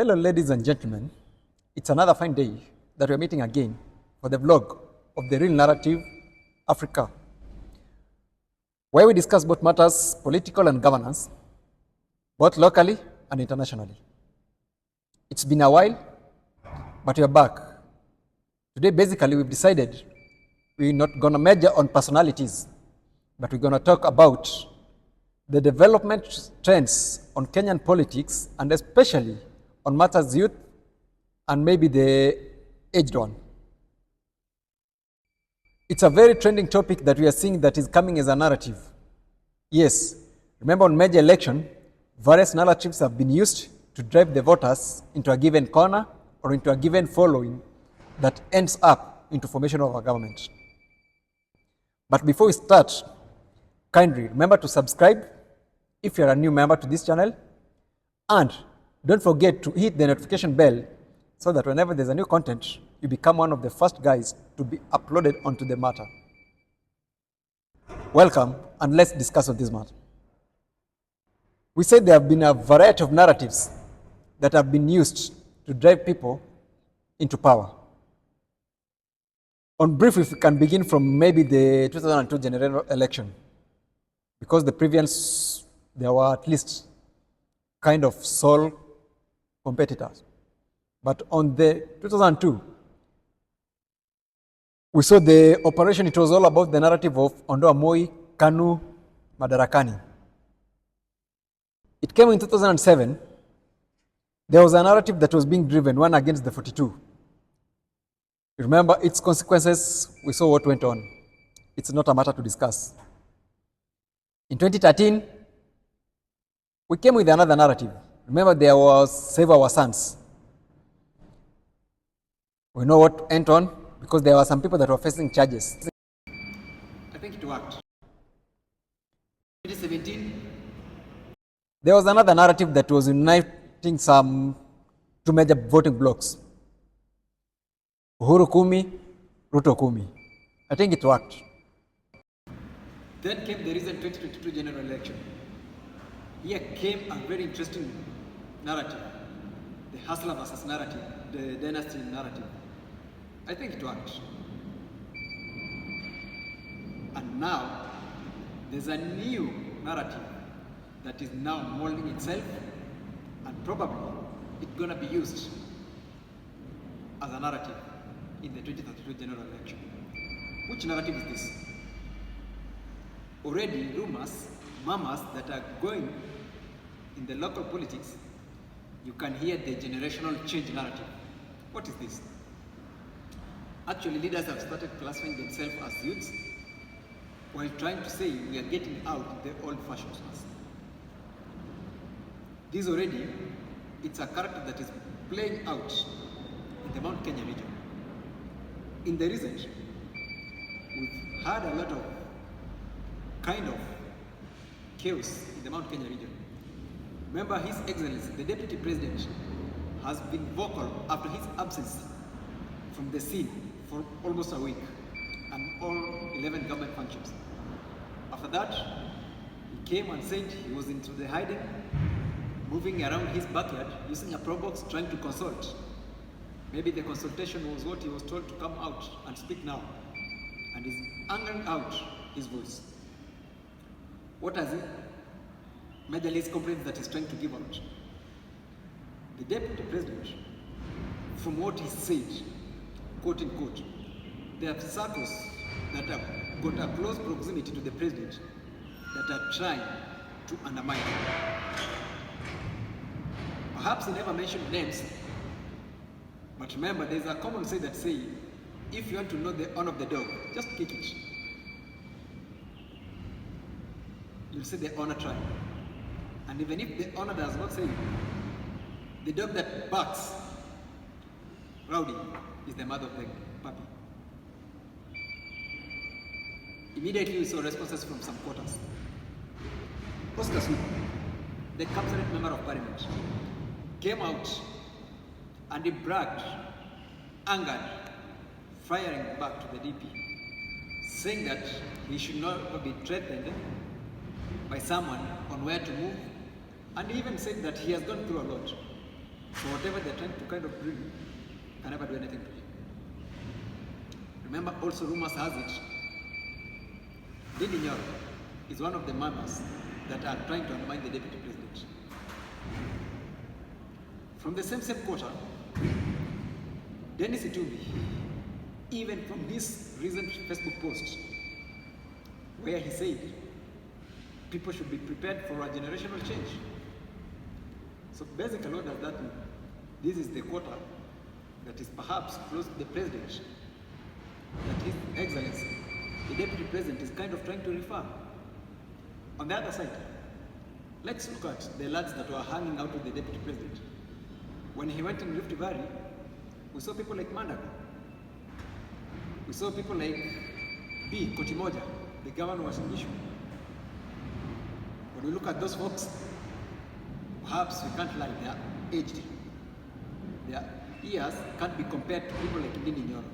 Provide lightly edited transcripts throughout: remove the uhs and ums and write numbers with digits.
Hello, ladies and gentlemen. It's another fine day that we're meeting again for the vlog of The Real Narrative Africa, where we discuss both matters political and governance, both locally and internationally. It's been a while, but we're back. Today, basically, we've decided we're not going to major on personalities, but we're going to talk about the development trends on Kenyan politics, and especially on matters youth and maybe the aged one. It's a very trending topic that we are seeing that is coming as a narrative. Yes, remember on major election, various narratives have been used to drive the voters into a given corner or into a given following that ends up into formation of a government. But before we start, kindly remember to subscribe if you're a new member to this channel, and don't forget to hit the notification bell so that whenever there's a new content, you become one of the first guys to be uploaded onto the matter. Welcome, and let's discuss on this matter. We said there have been a variety of narratives that have been used to drive people into power. On brief, if we can begin from maybe the 2002 general election, because the previous, there were at least kind of sole competitors. But on the 2002, we saw the operation. It was all about the narrative of Ondoa Moi, KANU, Madarakani. It came in 2007. There was a narrative that was being driven, one against the 42. Remember its consequences, we saw what went on. It's not a matter to discuss. In 2013, we came with another narrative. Remember, there was Save Our Sons. We know what went on because there were some people that were facing charges. I think it worked. 2017, there was another narrative that was uniting some two major voting blocks. Uhuru Kumi, Ruto Kumi. I think it worked. Then came the recent 2022 general election. Here came a very interesting narrative, the hustler versus narrative, the dynasty narrative. I think it worked. And now, there's a new narrative that is now molding itself, and probably it's going to be used as a narrative in the 2032 general election. Which narrative is this? Already rumors, murmurs that are going in the local politics, you can hear the generational change narrative. What is this? Actually, leaders have started classifying themselves as youths while trying to say we are getting out the old-fashioned ones. This already, it's a character that is playing out in the Mount Kenya region. In the recent, we've had a lot of kind of chaos in the Mount Kenya region. Remember, His Excellency, the Deputy President, has been vocal after his absence from the scene for almost a week and all 11 government functions. After that, he came and said he was into the hiding, moving around his backyard using a pro box trying to consult. Maybe the consultation was what he was told to come out and speak now, and is angering out his voice. What has he? Major list complaints that he's trying to give out. The Deputy President, from what he said, quote unquote, there are circles that have got a close proximity to the President that are trying to undermine him. Perhaps he never mentioned names, but remember, there's a common saying that says, if you want to know the honor of the dog, just kick it. You'll see the honor tribe. And even if the honor does not say, the dog that barks, Rowdy, is the mother of the puppy. Immediately we saw responses from some quarters. Oscar Sudi, the Cabinet Member of Parliament, came out and he bragged, angered, firing back to the DP, saying that he should not be threatened by someone on where to move, and he even said that he has gone through a lot. So whatever they're trying to kind of bring can never do anything to him. Remember, also rumors has it, Ndindi Nyoro is one of the members that are trying to undermine the deputy president. From the same quarter, Dennis Itumbi, even from his recent Facebook post, where he said people should be prepared for a generational change. So basically, what does that mean? This is the quarter that is perhaps close to the president, that His Excellency, the Deputy President, is kind of trying to refer. On the other side, let's look at the lads that were hanging out with the Deputy President. When he went in Rift Valley, we saw people like Mandago. We saw people like B. Kotimoja, the governor of Singishu. When we look at those folks, perhaps we can't lie, they are aged. Their years can't be compared to people like Ndindi Nyoro.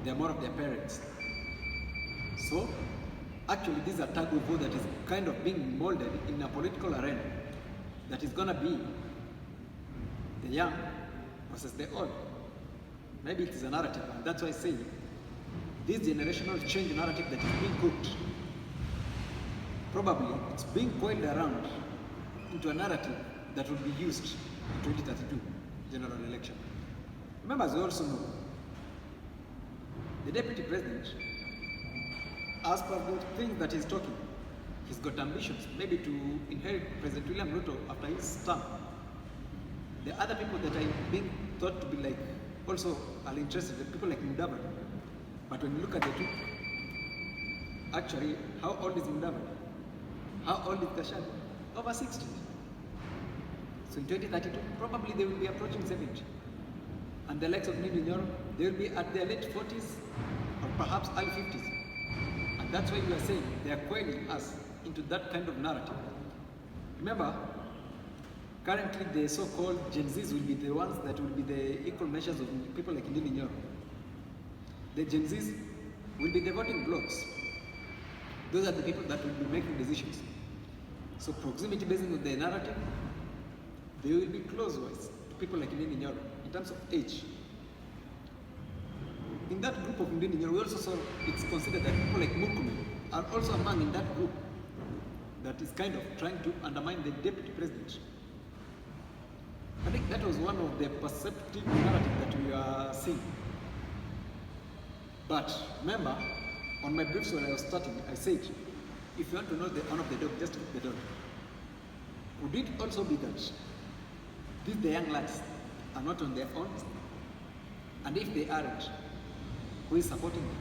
They are more of their parents. So, actually, this is a tug of war that is kind of being molded in a political arena that is going to be the young versus the old. Maybe it is a narrative, and that's why I say this generational change narrative that is being cooked, probably it's being coiled around into a narrative that will be used in 2032 general election. Remember, as we also know, the deputy president, as per the things that he's talking, he's got ambitions, maybe to inherit President William Ruto after his term. The other people that are being thought to be like also are interested, the people like Mudavadi. But when you look at the two, actually, how old is Mudavadi? How old is Gachagua? Over 60. So in 2032, probably they will be approaching 70. And the likes of Ndindi Nyoro, they will be at their late 40s or perhaps early 50s. And that's why we are saying they are coiling us into that kind of narrative. Remember, currently the so-called Gen Zs will be the ones that will be the equal measures of people like Ndindi Nyoro. The Gen Zs will be the voting blocks. Those are the people that will be making decisions. So proximity based on the narrative, they will be close-wise to people like Ndindi Nyoro in terms of age. In that group of Ndindi Nyoro, we also saw it's considered that people like Murkomen are also among in that group that is kind of trying to undermine the deputy president. I think that was one of the perceptive narrative that we are seeing. But remember, on my briefs when I was starting, I said, if you want to know the honor of the dog, just keep the dog. Would it also be that these the young lads are not on their own? And if they aren't, who is supporting them?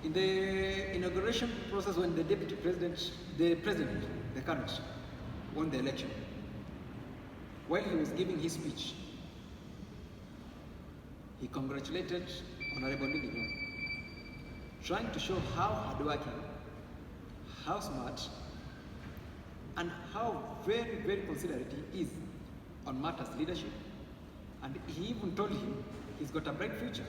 In the inauguration process, when the deputy president, the current, won the election, while he was giving his speech, he congratulated Honorable Ndindi Nyoro, trying to show how hardworking, how smart, and how very, very considerate he is on matters leadership. And he even told him he's got a bright future.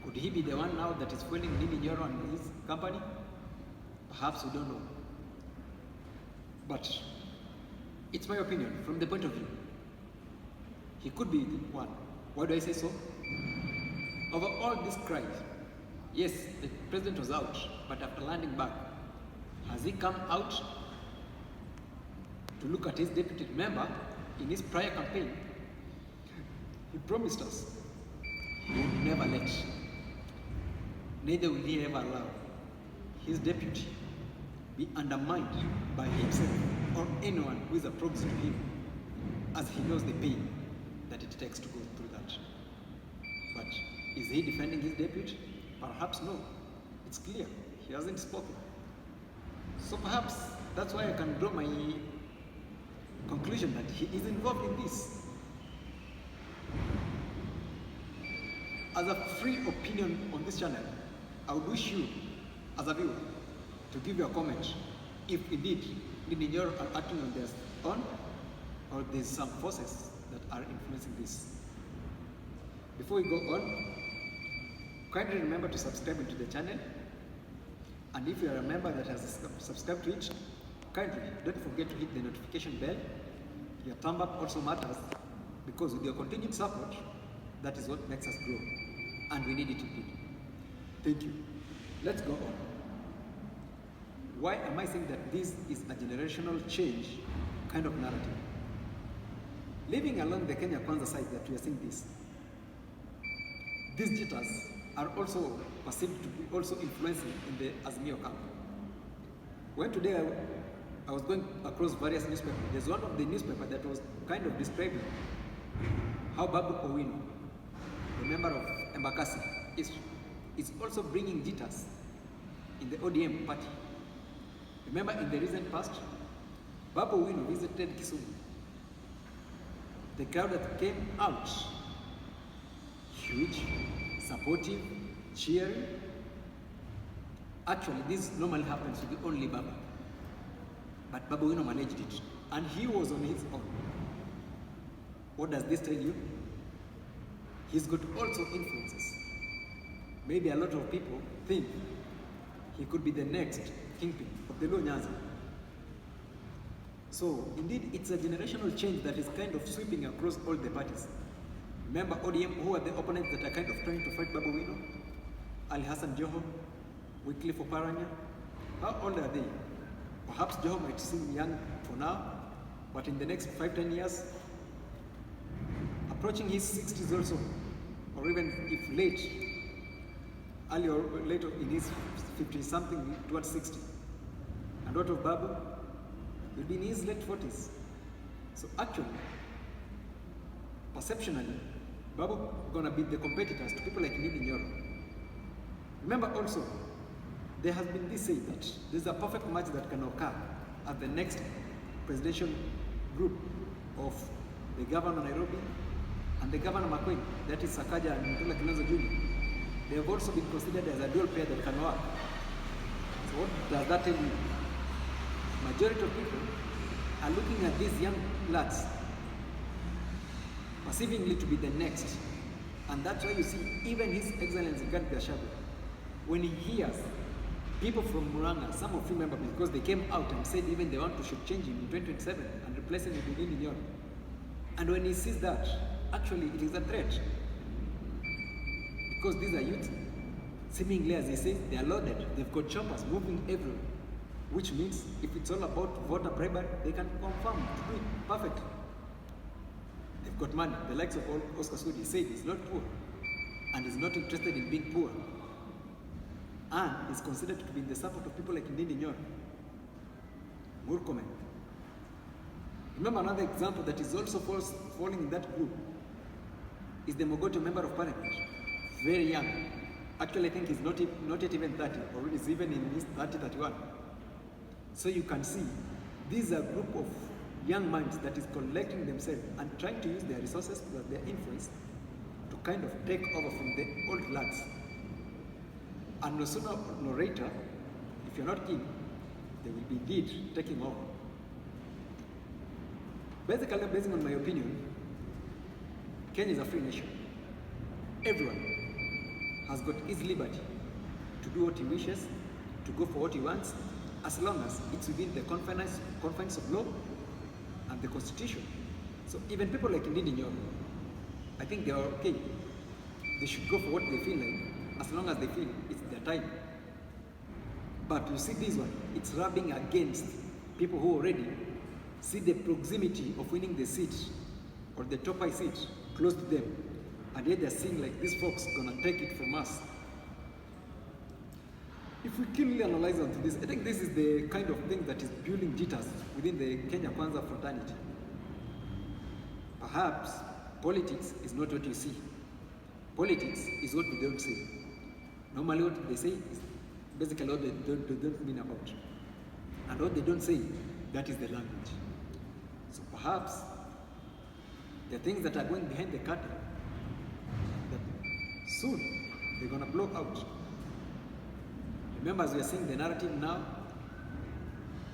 Could he be the one now that is fueling Ndindi Nyoro and his company? Perhaps we don't know. But it's my opinion from the point of view. He could be the one. Why do I say so? Over all this cries, yes, the president was out, but after landing back, has he come out to look at his deputy? Remember, in his prior campaign, he promised us he would never let, neither will he ever allow his deputy be undermined by himself or anyone who is a proxy to him, as he knows the pain that it takes to go through that. But is he defending his deputy? Perhaps no. It's clear. He hasn't spoken. So perhaps that's why I can draw my conclusion that he is involved in this. As a free opinion on this channel, I would wish you, as a viewer, to give your comment if indeed Ndindi Nyoro are acting on their own or there's some forces that are influencing this. Before we go on, kindly remember to subscribe to the channel, and if you are a member that has subscribed to it, kindly don't forget to hit the notification bell. Your thumb up also matters, because with your continued support, that is what makes us grow, and we need it indeed. Thank you. Let's go on. Why am I saying that this is a generational change kind of narrative? Living along the Kenya Kwanza side that we are seeing this, these jitters are also perceived to be also influencing in the Azimio camp. When today I was going across various newspapers, there's one of the newspapers that was kind of describing how Babu Owino, the member of Embakasi, is also bringing jitters in the ODM party. Remember, in the recent past, Babu Owino visited Kisumu. The crowd that came out, huge, supportive, cheering. Actually, this normally happens with only Babu. But Babu Owino managed it, and he was on his own. What does this tell you? He's got also influences. Maybe a lot of people think he could be the next kingpin of the Luo Nyanza. So indeed, it's a generational change that is kind of sweeping across all the parties. Remember ODM, who are the opponents that are kind of trying to fight Babu Owino? Ali Hassan Joho, Wycliffe Oparanya. How old are they? Perhaps Joho might seem young for now, but in the next 5-10 years, approaching his 60s also, or even if late, early or later in his 50-something towards 60. And what of Babu? He'll be in his late 40s. So actually, perceptionally, Babu gonna be the competitors to people like Ndindi Nyoro. Remember also, there has been this say that there's a perfect match that can occur at the next presidential group of the governor of Nairobi and the governor of Makueni, that is Sakaja and Mutula Kilonzo Jr. They have also been considered as a dual pair that can work. So what does that tell you? Majority of people are looking at these young lads perceivingly to be the next. And that's why you see even His Excellency Rigathi Gachagua, when he hears people from Murang'a, some of you remember because they came out and said even they want to should change him in 2027 and replace him with Ndindi Nyoro. And when he sees that, actually it is a threat. Because these are youth, seemingly as he says, they are loaded, they've got choppers moving everywhere. Which means if it's all about voter bribery, they can confirm to do it perfectly. They've got money. The likes of Oscar Sudi said he's not poor and is not interested in being poor, and is considered to be in the support of people like Ndindi Nyoro, Murkomen. Remember another example that is also falling in that group is the Mogoto member of parliament, very young. Actually, I think he's not yet even 30, or is even in his 31. So you can see, these are a group of young minds that is collecting themselves and trying to use their resources plus their influence to kind of take over from the old lads. And no sooner nor later, if you're not keen, they will be indeed taking over. Basically, based on my opinion, Kenya is a free nation. Everyone has got his liberty to do what he wishes, to go for what he wants, as long as it's within the confines of law and the constitution. So even people like Ndindi Nyoro, I think they are okay. They should go for what they feel like, as long as they feel it's their time. But you see this one, it's rubbing against people who already see the proximity of winning the seat or the top high seat close to them, and yet they're seeing like these folks gonna take it from us. If we keenly analyze onto this, I think this is the kind of thing that is building jitters within the Kenya Kwanza fraternity. Perhaps politics is not what you see. Politics is what they don't say. Normally what they say is basically what they don't mean about. And what they don't say, that is the language. So perhaps the things that are going behind the curtain, that soon they're gonna blow out. Remember, as we are seeing the narrative now,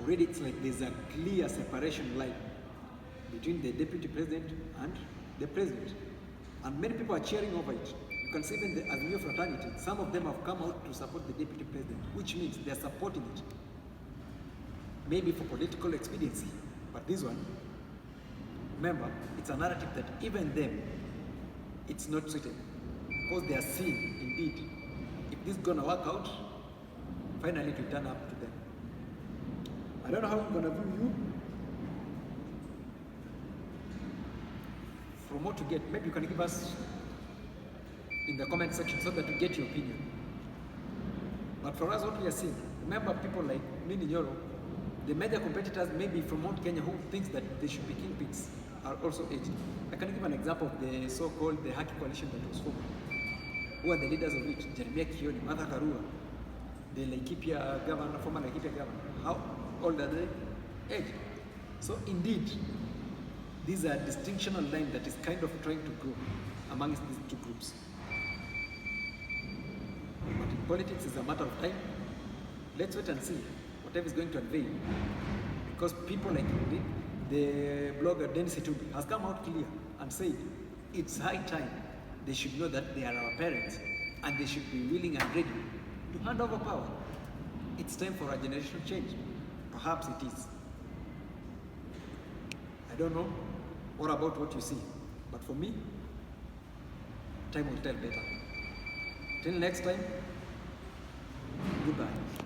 already it's like there's a clear separation line between the deputy president and the president. And many people are cheering over it. You can see even the Azimio fraternity, some of them have come out to support the deputy president, which means they're supporting it. maybe for political expediency. But this one, remember, it's a narrative that even them, it's not suited. Because they are seeing, indeed, if this is gonna work out, finally it will turn up to them. I don't know how I'm gonna view you. From what you get, maybe you can give us in the comment section so that we get your opinion. But for us, what we are seeing, remember people like Mini Nyoro, the major competitors maybe from Mount Kenya who thinks that they should be kingpins are also aged. I can give an example of the so-called the Haki Coalition that was formed. Who are the leaders of it? Jeremiah Kioni, Martha Karua, the Laikipia governor, former Laikipia governor. How old are they? Aged. So indeed, these are distinctional line that is kind of trying to grow amongst these two groups. But in politics, it's a matter of time. Let's wait and see whatever is going to unveil. Because people like the blogger Dennis Itumbi has come out clear and said it's high time they should know that they are our parents and they should be willing and ready to hand over power. It's time for a generational change. Perhaps it is. I don't know what about what you see, but for me, time will tell better. Till next time, goodbye.